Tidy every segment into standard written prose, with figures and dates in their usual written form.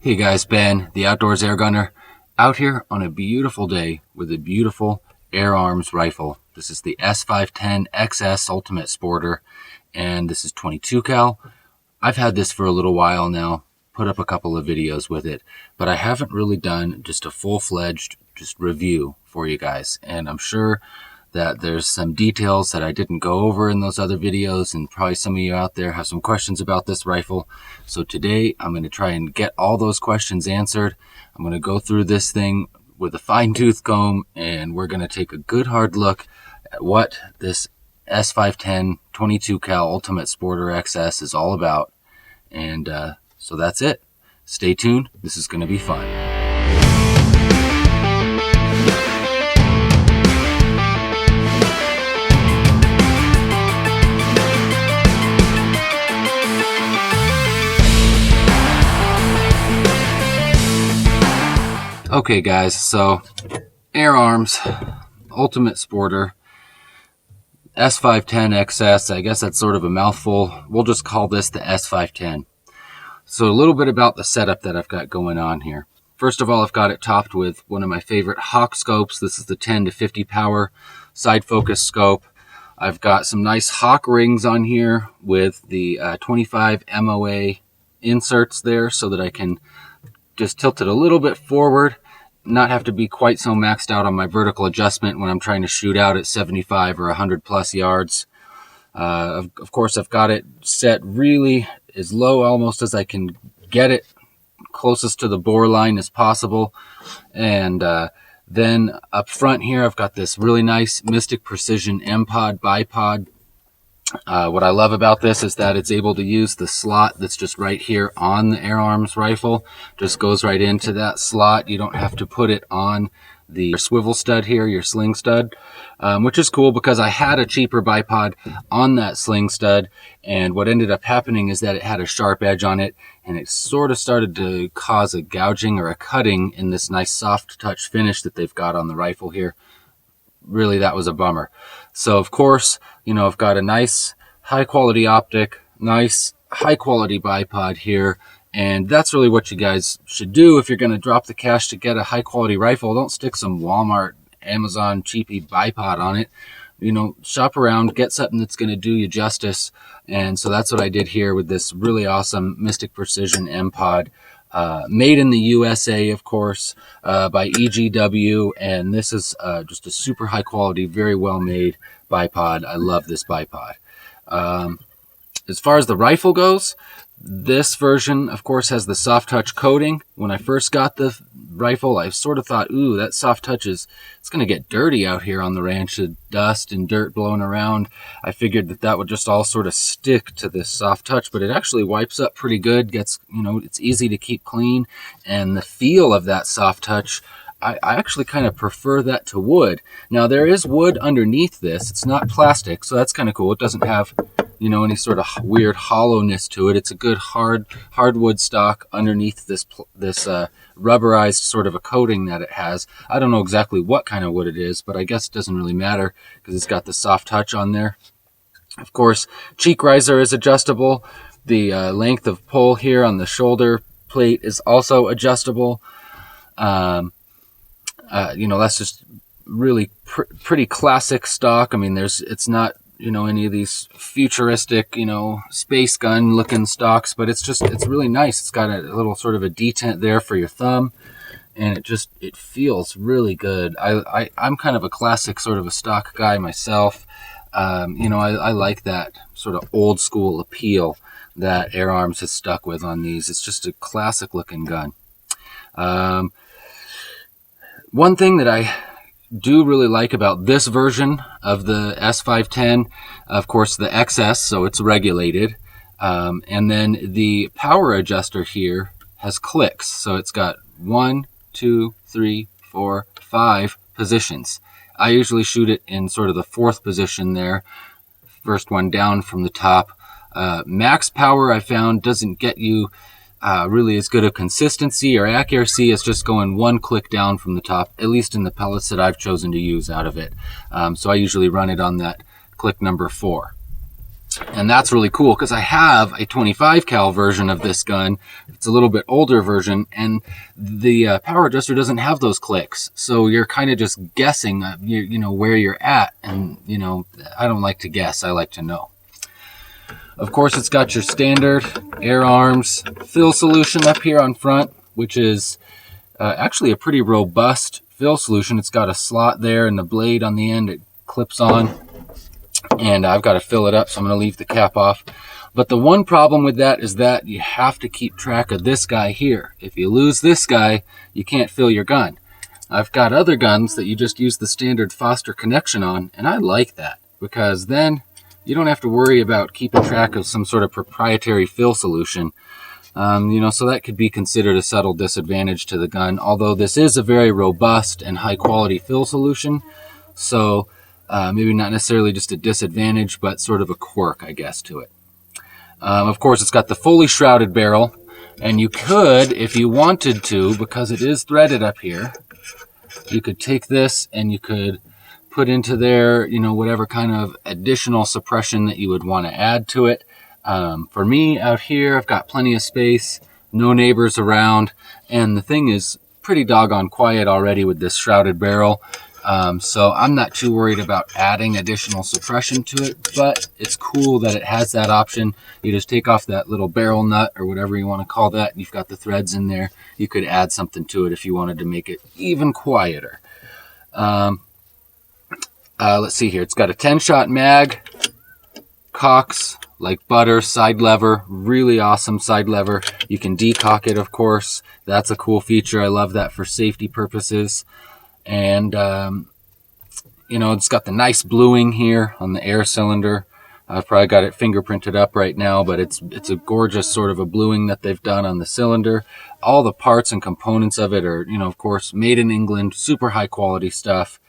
Hey guys, Ben, the Outdoors Airgunner, out here on a beautiful day with a beautiful Air Arms rifle. This is the S510 XS Ultimate Sporter, and this is 22 cal. I've had this for a little while now, put up a couple of videos with it, but I haven't really done just a full-fledged review for you guys, and I'm sure that there's some details that I didn't go over in those other videos, and probably some of you out there have some questions about this rifle. So today I'm going to try and get all those questions answered. I'm going to go through this thing with a fine-tooth comb, and we're going to take a good hard look at what this S510 22 cal Ultimate Sporter XS is all about. And so that's it. Stay tuned. This is going to be fun. Okay guys, so Air Arms Ultimate Sporter S510 XS, I guess that's sort of a mouthful. We'll just call this the S510. So a little bit about the setup that I've got going on here. First of all, I've got it topped with one of my favorite Hawke scopes. This is the 10 to 50 power side focus scope. I've got some nice Hawke rings on here with the 25 MOA inserts there so that I can just tilt it a little bit forward, not have to be quite so maxed out on my vertical adjustment when I'm trying to shoot out at 75 or 100 plus yards. Of course, I've got it set really as low almost as I can get it, closest to the bore line as possible. And then up front here, I've got this really nice Mystic Precision M-Pod bipod. What I love about this is that it's able to use the slot that's just right here on the Air Arms rifle. Just goes right into that slot. You don't have to put it on the swivel stud here, your sling stud, which is cool because I had a cheaper bipod on that sling stud, and what ended up happening is that it had a sharp edge on it, and it sort of started to cause a gouging or a cutting in this nice soft touch finish that they've got on the rifle here. Really, that was a bummer. So of course, you know, I've got a nice high quality optic, nice high quality bipod here, and that's really what you guys should do if you're going to drop the cash to get a high quality rifle. Don't stick some Walmart, Amazon cheapy bipod on it. You know, shop around, get something that's going to do you justice. And so that's what I did here with this really awesome Mystic Precision M-Pod. Made in the USA, of course, by EGW, and this is just a super high quality, very well made bipod. I love this bipod. As far as the rifle goes, this version, of course, has the soft touch coating. When I first got the rifle, I sort of thought, ooh, that soft touch it's going to get dirty out here on the ranch, the dust and dirt blowing around. I figured that would just all sort of stick to this soft touch, but it actually wipes up pretty good, gets, you know, it's easy to keep clean, and the feel of that soft touch, I actually kind of prefer that to wood. Now, there is wood underneath this. It's not plastic, so that's kind of cool. It doesn't have, you know, any sort of weird hollowness to it. It's a good hardwood stock underneath this rubberized sort of a coating that it has. I don't know exactly what kind of wood it is, but I guess it doesn't really matter because it's got the soft touch on there. Of course, cheek riser is adjustable. The length of pull here on the shoulder plate is also adjustable. You know, that's just really pretty classic stock. I mean, it's not, you know, any of these futuristic, you know, space gun looking stocks, but it's really nice. It's got a little sort of a detent there for your thumb, and it feels really good. I'm kind of a classic sort of a stock guy myself. You know, I like that sort of old school appeal that Air Arms has stuck with on these. It's just a classic looking gun. One thing that I do really like about this version of the S510, of course, the XS, so it's regulated. And then the power adjuster here has clicks. So it's got 1, 2, 3, 4, 5 positions. I usually shoot it in sort of the 4th position there, first one down from the top. Max power, I found, doesn't get you really as good a consistency or accuracy as just going one click down from the top, at least in the pellets that I've chosen to use out of it. So I usually run it on that click number 4. And that's really cool because I have a 25 cal version of this gun. It's a little bit older version, and the power adjuster doesn't have those clicks. So you're kind of just guessing, you know, where you're at. And, you know, I don't like to guess. I like to know. Of course, it's got your standard air arms fill solution up here on front, which is actually a pretty robust fill solution. It's got a slot there and the blade on the end. It clips on. And I've got to fill it up, so I'm going to leave the cap off. But the one problem with that is that you have to keep track of this guy here. If you lose this guy, you can't fill your gun. I've got other guns that you just use the standard Foster connection on, and I like that because then you don't have to worry about keeping track of some sort of proprietary fill solution. You know, so that could be considered a subtle disadvantage to the gun, although this is a very robust and high quality fill solution. So maybe not necessarily just a disadvantage, but sort of a quirk, I guess, to it. Of course, it's got the fully shrouded barrel, and you could, if you wanted to, because it is threaded up here, you could take this and you could put into there, you know, whatever kind of additional suppression that you would want to add to it. For me, out here, I've got plenty of space, no neighbors around, and the thing is pretty doggone quiet already with this shrouded barrel. So I'm not too worried about adding additional suppression to it, but it's cool that it has that option. You just take off that little barrel nut or whatever you want to call that. And you've got the threads in there. You could add something to it if you wanted to make it even quieter. Let's see here. It's got a 10-shot mag, cocks like butter, side lever, really awesome side lever. You can decock it, of course. That's a cool feature. I love that for safety purposes. And, you know, it's got the nice bluing here on the air cylinder. I've probably got it fingerprinted up right now, but it's a gorgeous sort of a bluing that they've done on the cylinder. All the parts and components of it are, you know, of course, made in England, super high quality stuff.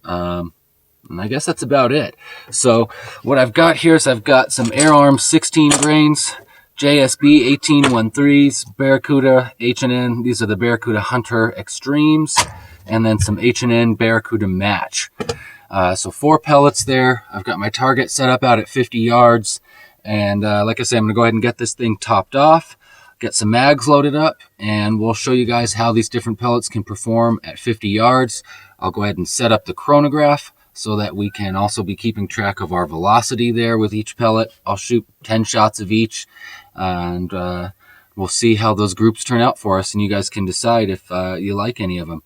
And I guess that's about it. So what I've got here is I've got some Air Arms 16 grains, JSB 1813s, Barracuda H&N. These are the Barracuda Hunter Extremes. And then some H&N Barracuda Match. So 4 pellets there. I've got my target set up out at 50 yards. And like I said, I'm going to go ahead and get this thing topped off, get some mags loaded up, and we'll show you guys how these different pellets can perform at 50 yards. I'll go ahead and set up the chronograph so that we can also be keeping track of our velocity there with each pellet. I'll shoot 10 shots of each, and we'll see how those groups turn out for us, and you guys can decide if you like any of them.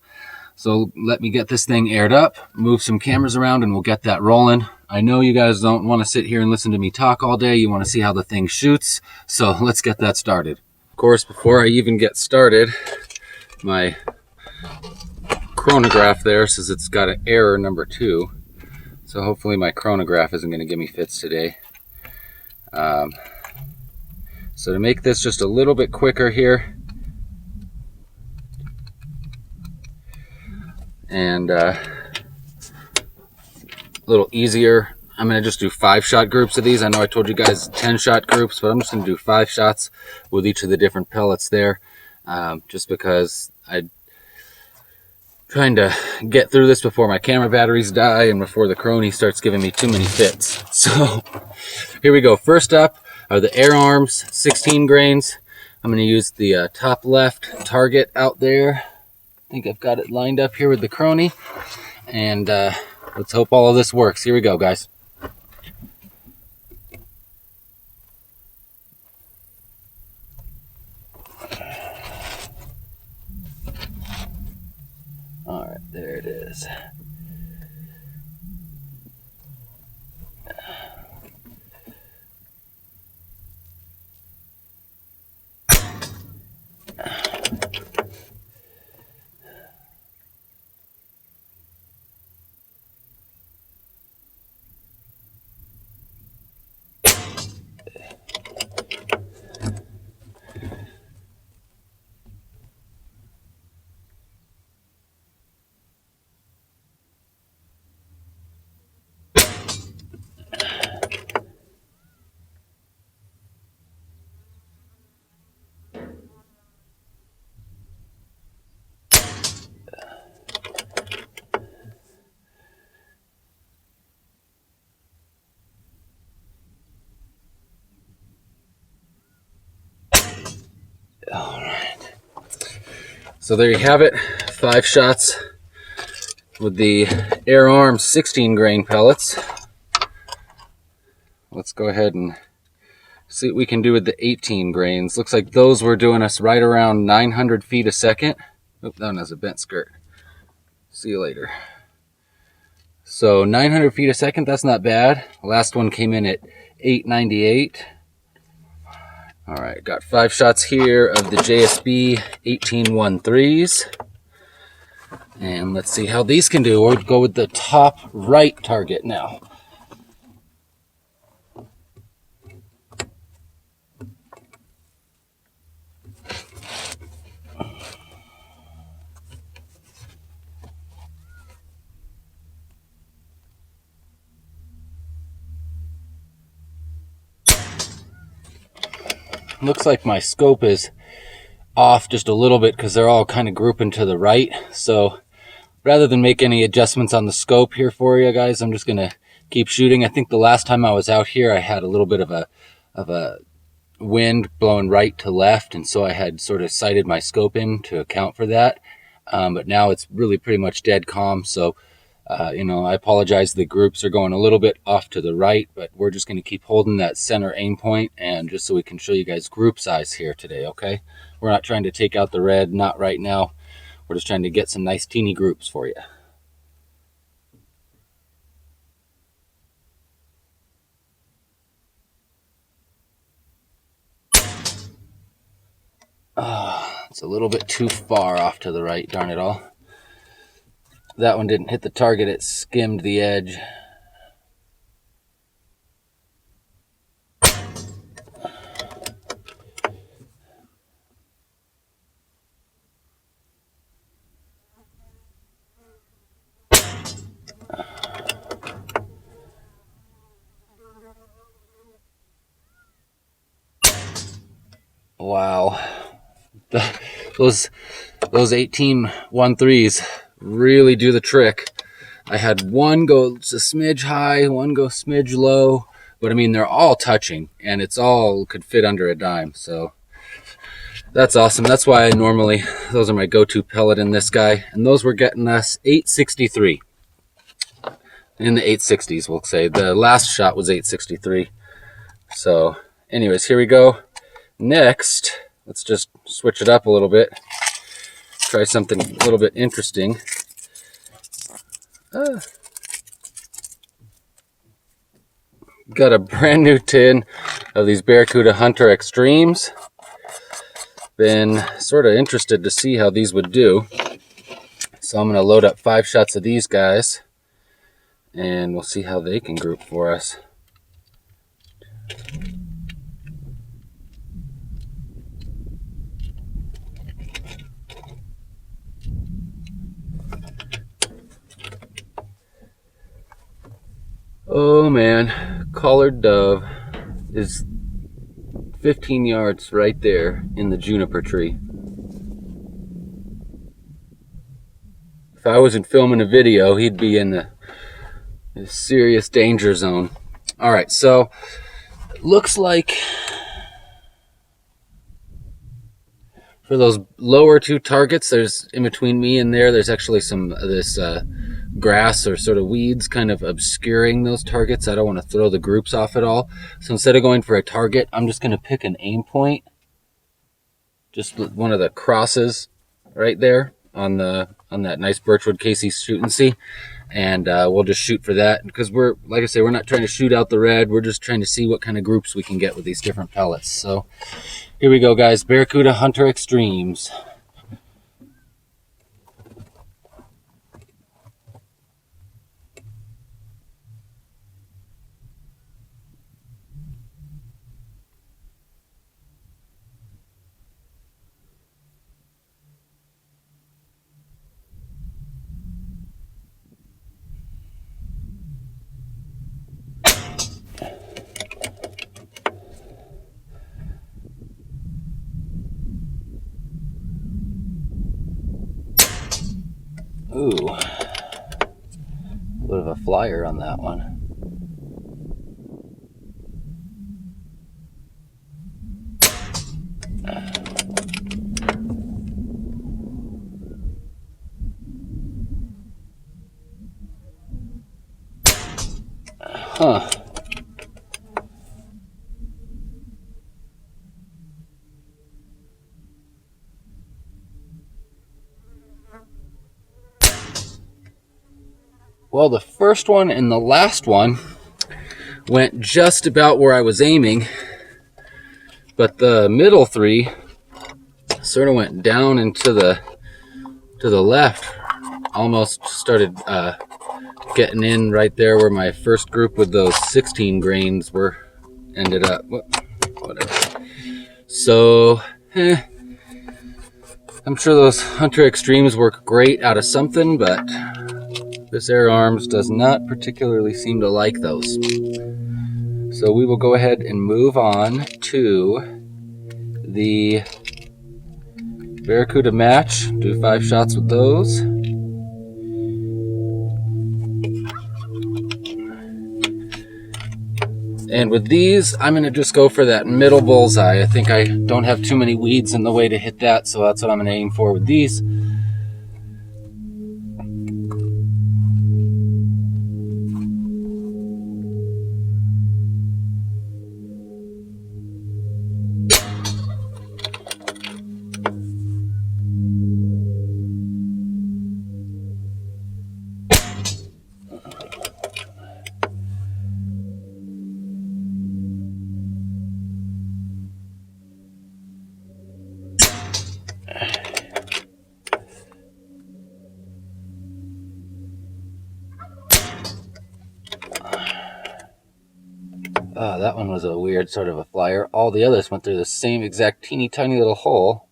So let me get this thing aired up, move some cameras around, and we'll get that rolling. I know you guys don't want to sit here and listen to me talk all day. You want to see how the thing shoots. So let's get that started. Of course, before I even get started, my chronograph there says it's got an error number 2. So hopefully my chronograph isn't going to give me fits today. So to make this just a little bit quicker here, and a little easier, I'm going to just do 5-shot groups of these. I know I told you guys 10-shot groups, but I'm just going to do 5 shots with each of the different pellets there, just because I'm trying to get through this before my camera batteries die and before the chrony starts giving me too many fits. So here we go. First up are the Air Arms 16 grains. I'm going to use the top left target out there. I think I've got it lined up here with the chrony, and let's hope all of this works. Here we go, guys. All right, there it is. So there you have it, 5 shots with the Air Arms 16 grain pellets. Let's go ahead and see what we can do with the 18 grains. Looks like those were doing us right around 900 feet a second. Oh, that one has a bent skirt. See you later. So 900 feet a second, that's not bad. Last one came in at 898. All right, got 5 shots here of the JSB 1813s. And let's see how these can do. We'll go with the top right target now. Looks like my scope is off just a little bit because they're all kind of grouping to the right. So rather than make any adjustments on the scope here for you guys, I'm just going to keep shooting. I think the last time I was out here, I had a little bit of a wind blowing right to left, and so I had sort of sighted my scope in to account for that. But now it's really pretty much dead calm. So you know, I apologize, the groups are going a little bit off to the right, but we're just going to keep holding that center aim point, and just so we can show you guys group size here today, okay? We're not trying to take out the red, not right now. We're just trying to get some nice teeny groups for you. It's a little bit too far off to the right, darn it all. That one didn't hit the target, it skimmed the edge. Wow. Those 1813s really do the trick. I had one go a smidge high, one go smidge low, but I mean, they're all touching, and it's all could fit under a dime. So that's awesome. That's why I normally, those are my go-to pellet in this guy, and those were getting us 863 in the 860s, we'll say. The last shot was 863. So anyways, here we go. Next, let's just switch it up a little bit. Try something a little bit interesting. Got a brand new tin of these Barracuda Hunter Extremes. Been sort of interested to see how these would do. So I'm going to load up 5 shots of these guys, and we'll see how they can group for us. Oh man, collared dove is 15 yards right there in the juniper tree. If I wasn't filming a video, he'd be in the serious danger zone. All right, so looks like for those lower 2 targets, there's in between me and there's actually some of this grass or sort of weeds kind of obscuring those targets. I don't want to throw the groups off at all. So instead of going for a target, I'm just going to pick an aim point. Just one of the crosses right there on that nice birchwood case he's shooting, see? And we'll just shoot for that, because we're, like I say, we're not trying to shoot out the red. We're just trying to see what kind of groups we can get with these different pellets. So here we go, guys. Barracuda Hunter Extremes. Ooh, a bit of a flyer on that one. Huh. Well, the first one and the last one went just about where I was aiming, but the middle three sort of went down and to the left, almost started getting in right there where my first group with those 16 grains were ended up. Whatever. So, I'm sure those Hunter Extremes work great out of something, but this Air Arms does not particularly seem to like those. So we will go ahead and move on to the Barracuda match. Do 5 shots with those. And with these, I'm going to just go for that middle bullseye. I think I don't have too many weeds in the way to hit that, so that's what I'm going to aim for with these. Oh, that one was a weird sort of a flyer. All the others went through the same exact teeny tiny little hole.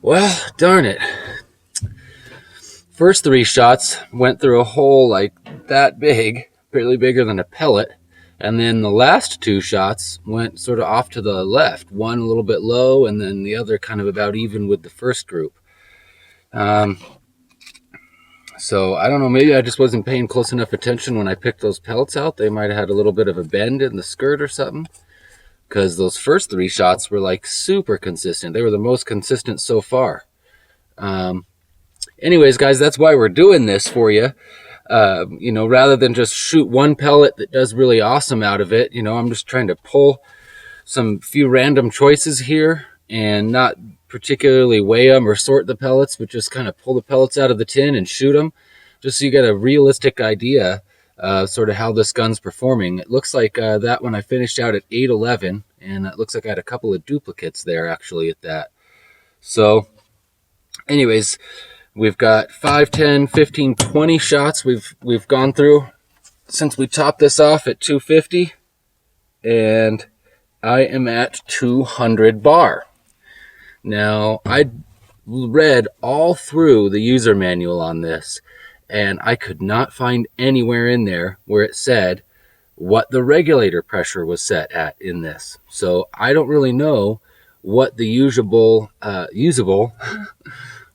Well, darn it. First 3 shots went through a hole like that big, barely bigger than a pellet. And then the last 2 shots went sort of off to the left. One a little bit low, and then the other kind of about even with the first group. So I don't know, maybe I just wasn't paying close enough attention when I picked those pellets out. They might have had a little bit of a bend in the skirt or something, because those first 3 shots were like super consistent. They were the most consistent so far. Anyways, guys, that's why we're doing this for you. You know, rather than just shoot one pellet that does really awesome out of it, you know, I'm just trying to pull some few random choices here and not particularly weigh them or sort the pellets, but just kind of pull the pellets out of the tin and shoot them, just so you get a realistic idea sort of how this gun's performing. It looks like that one I finished out at 811, and it looks like I had a couple of duplicates there actually at that. So anyways, we've got 5, 10, 15, 20 shots we've gone through since we topped this off at 250, and I am at 200 bar. Now, I read all through the user manual on this, and I could not find anywhere in there where it said what the regulator pressure was set at in this. So I don't really know what the usable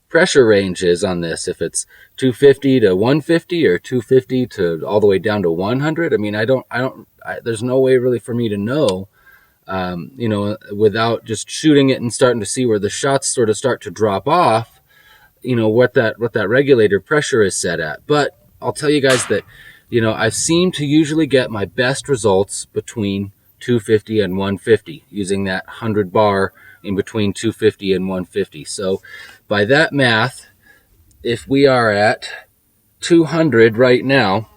pressure range is on this, if it's 250 to 150 or 250 to all the way down to 100. I mean, there's no way really for me to know, you know, without just shooting it and starting to see where the shots sort of start to drop off, you know, what that regulator pressure is set at. But I'll tell you guys that, you know, I seem to usually get my best results between 250 and 150 using that 100 bar in between 250 and 150. So by that math, if we are at 200 right now,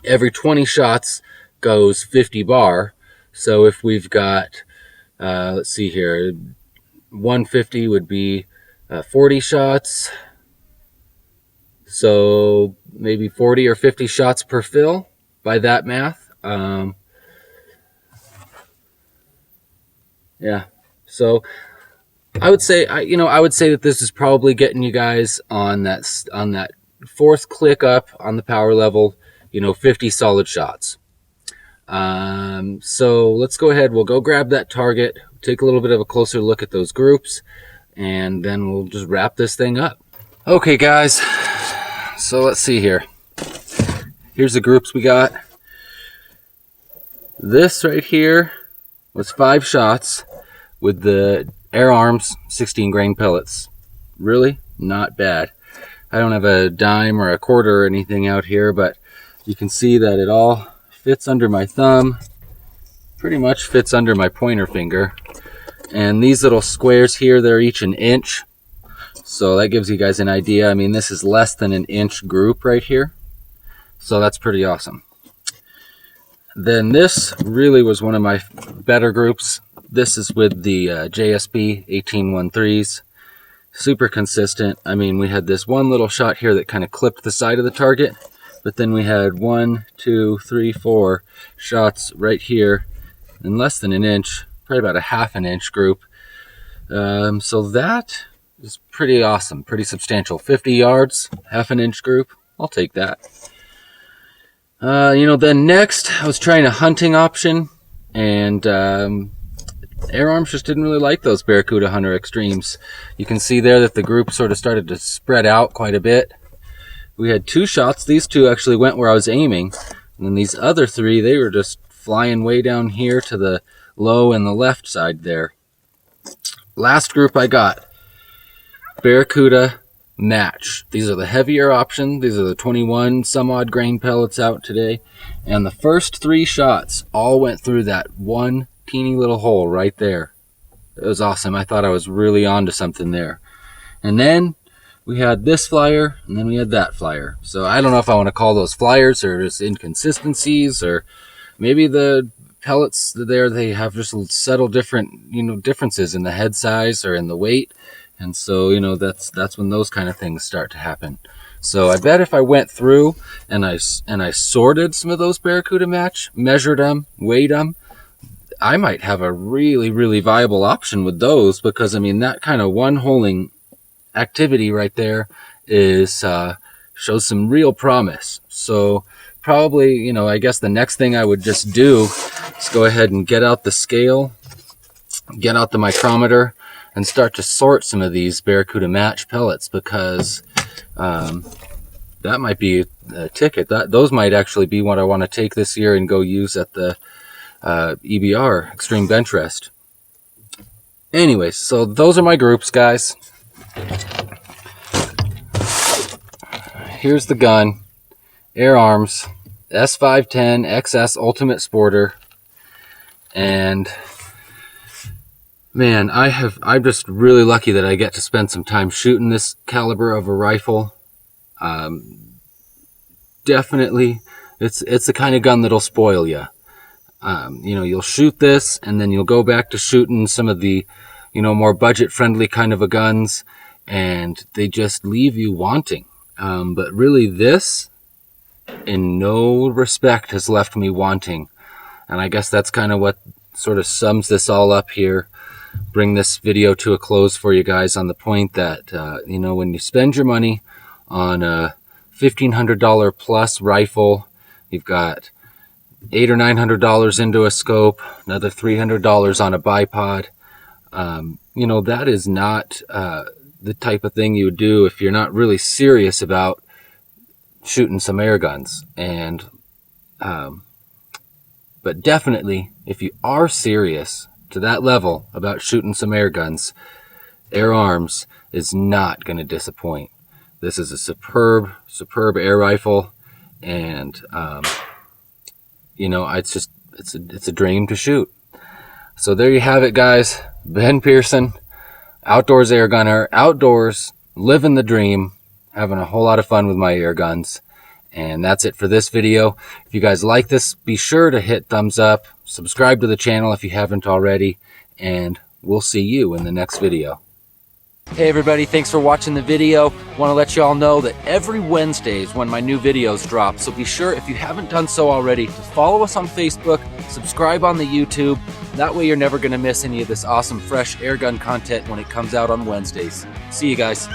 every 20 shots goes 50 bar. So if we've got, let's see here, 150 would be 40 shots. So maybe 40 or 50 shots per fill by that math. Yeah. So I would say, I would say that this is probably getting you guys on that 4th click up on the power level, you know, 50 solid shots. So let's go ahead. We'll go grab that target, take a little bit of a closer look at those groups, and then we'll just wrap this thing up. Okay, guys. So let's see here. Here's the groups we got. This right here was 5 shots with the Air Arms 16 grain pellets. Really not bad. I don't have a dime or a quarter or anything out here, but you can see that it all fits under my thumb, pretty much fits under my pointer finger. And these little squares here, they're each an inch. So that gives you guys an idea. I mean, this is less than an inch group right here. So that's pretty awesome. Then this really was one of my better groups. This is with the JSB 1813s. Super consistent. I mean, we had this one little shot here that kind of clipped the side of the target, but then we had 1, 2, 3, 4 shots right here in less than an inch, probably about a half an inch group. So that is pretty awesome, pretty substantial. 50 yards, half an inch group. I'll take that. Then next I was trying a hunting option, and Air Arms just didn't really like those Barracuda Hunter Extremes. You can see there that the group sort of started to spread out quite a bit. We had 2 shots. These 2 actually went where I was aiming. And then these other 3, they were just flying way down here to the low and the left side there. Last group I got, Barracuda Match. These are the heavier option. These are the 21 some odd grain pellets out today. And the first 3 shots all went through that one teeny little hole right there. It was awesome. I thought I was really onto something there. And then we had this flyer, and then we had that flyer. So I don't know if I want to call those flyers or just inconsistencies, or maybe the pellets there, they have just subtle differences in the head size or in the weight. And so, that's when those kind of things start to happen. So I bet if I went through and I sorted some of those Barracuda Match, measured them, weighed them, I might have a really, really viable option with those, because I mean, that kind of one-holing activity right there is shows some real promise. So probably, I guess the next thing I would just do is go ahead and get out the scale, get out the micrometer, and start to sort some of these Barracuda Match pellets, because that might be a ticket. Those might actually be what I want to take this year and go use at the EBR, Extreme Bench Rest. Anyways, so those are my groups, guys. Here's the gun. Air Arms S510 XS Ultimate Sporter. And man, I'm just really lucky that I get to spend some time shooting this caliber of a rifle. Definitely, it's the kind of gun that'll spoil you. You'll shoot this, and then you'll go back to shooting some of the, more budget-friendly kind of a guns, and they just leave you wanting. But really, this, in no respect, has left me wanting. And I guess that's kind of what sort of sums this all up here. Bring this video to a close for you guys on the point that, when you spend your money on a $1,500 plus rifle, you've got $800 or $900 into a scope, another $300 on a bipod. That is not the type of thing you would do if you're not really serious about shooting some air guns. And but definitely, if you are serious to that level about shooting some air guns, Air Arms is not going to disappoint. This is a superb air rifle, and it's a dream to shoot. So there you have it, guys. Ben Pearson, Outdoors Airgunner, outdoors, living the dream, having a whole lot of fun with my air guns. And that's it for this video. If you guys like this, be sure to hit thumbs up, subscribe to the channel if you haven't already, and we'll see you in the next video. Hey everybody, thanks for watching the video. Want to let you all know that every Wednesday is when my new videos drop, so be sure, if you haven't done so already, to follow us on Facebook, subscribe on the YouTube. That way you're never going to miss any of this awesome fresh airgun content when it comes out on Wednesdays. See you guys.